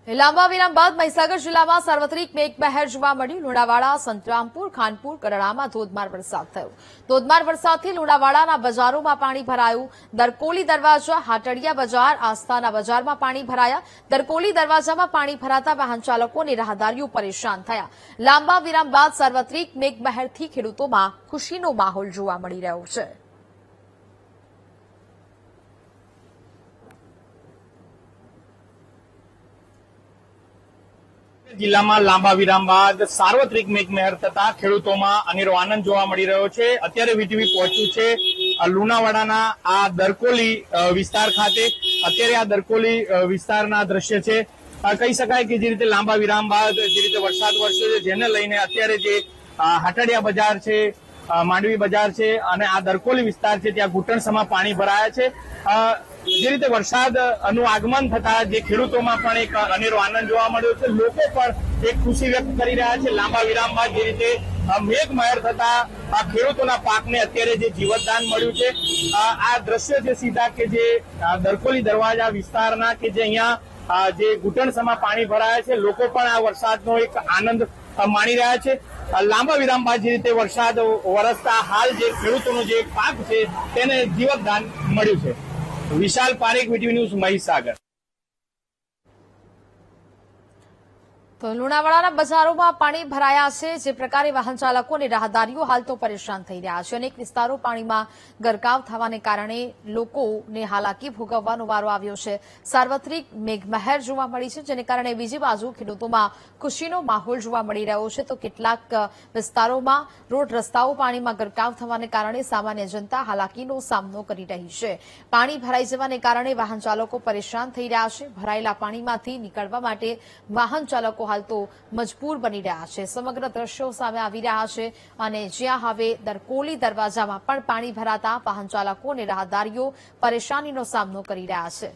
લાંબા વિરામ બાદ મહીસાગર જિલ્લામાં સાર્વત્રિક મેઘમહેર જોવા મળ્યું। લુણાવાડા, સંતરામપુર, ખાનપુર, કરાડામાં ધોધમાર વરસાદ થયો। ધોધમાર વરસાદથી લુણાવાડાના બજારોમાં પાણી ભરાયું। દરકોલી દરવાજા, હાટડિયા બજાર, આસ્થાના બજારમાં પાણી ભરાયા। દરકોલી દરવાજામાં પાણી ભરાતા વાહન ચાલકો અને રાહદારીઓ પરેશાન થયા। લાંબા વિરામ બાદ સાર્વત્રિક મેઘમહેરથી ખેડૂતોમાં ખુશીનો માહોલ જોવા મળી રહ્યો છે। જિલ્લામાં લાંબા વિરામ બાદ સાર્વત્રિક મેઘમહેર થતા ખેડૂતોમાં અનેરો આનંદ જોવા મળી રહ્યો છે। અત્યારે વીટીવી પહોંચ્યું છે લુણાવાડાના આ દરકોલી વિસ્તાર ખાતે। અત્યારે આ દરકોલી વિસ્તારના દ્રશ્ય છે। કહી શકાય કે જે રીતે લાંબા વિરામ બાદ જે રીતે વરસાદ વરસ્યો છે, જેને લઈને અત્યારે જે હાટડિયા બજાર છે, માંડવી બજાર છે અને આ દરકોલી વિસ્તાર છે, ત્યાં ઘૂંટણસમાં પાણી ભરાયા છે। જે રીતે વરસાદનું આગમન થતા જે ખેડૂતોમાં પણ એક અનેરો આનંદ જોવા મળ્યો છે। લોકો પણ એક ખુશી વ્યક્ત કરી રહ્યા છે। લાંબા વિરામ બાદ જે રીતે મેઘમહેર થતા આ ખેડૂતોના પાકને અત્યારે જે જીવતદાન મળ્યું છે, આ દ્રશ્ય છે સીધા કે જે દરકોલી દરવાજા વિસ્તારના કે જે અહીંયા જે ઘૂંટણસમાં પાણી ભરાયા છે। લોકો પણ આ વરસાદનો એક આનંદ માણી રહ્યા છે। લાંબા વિરામ બાદ જે રીતે વરસાદ વરસતા હાલ જે ખેડૂતોનો જે પાક છે તેને જીવતદાન મળ્યું છે। વિશાલ પારેખ, વીટીવી ન્યૂઝ, મહીસાગર। તો લુણાવાડાના બજારોમાં પાણી ભરાયા છે। જે પ્રકારે વાહન ચાલકો અને રાહદારીઓ હાલ તો પરેશાન થઈ રહ્યા છે। અનેક વિસ્તારો પાણીમાં ગરકાવ થવાને કારણે લોકોને હાલાકી ભોગવવાનો વારો આવ્યો છે। સાર્વત્રિક મેઘમહેર જોવા મળી છે, જેને કારણે બીજી બાજુ ખેડૂતોમાં ખુશીનો માહોલ જોવા મળી રહ્યો છે। તો કેટલાક વિસ્તારોમાં રોડ રસ્તાઓ પાણીમાં ગરકાવ થવાને કારણે સામાન્ય જનતા હાલાકીનો સામનો કરી રહી છે। પાણી ભરાઈ જવાને કારણે વાહન ચાલકો પરેશાન થઈ રહ્યા છે। ભરાયેલા પાણીમાંથી નીકળવા માટે વાહન ચાલકો હાલ તો મજબૂર બની રહ્યા છે। સમગ્ર દ્રશ્યો સામે આવી રહ્યા છે અને જ્યાં હવે દરકોલી દરવાજામાં પણ પાણી ભરાતા વાહન ચાલકો અને રાહદારીઓ પરેશાનીનો સામનો કરી રહ્યા છે।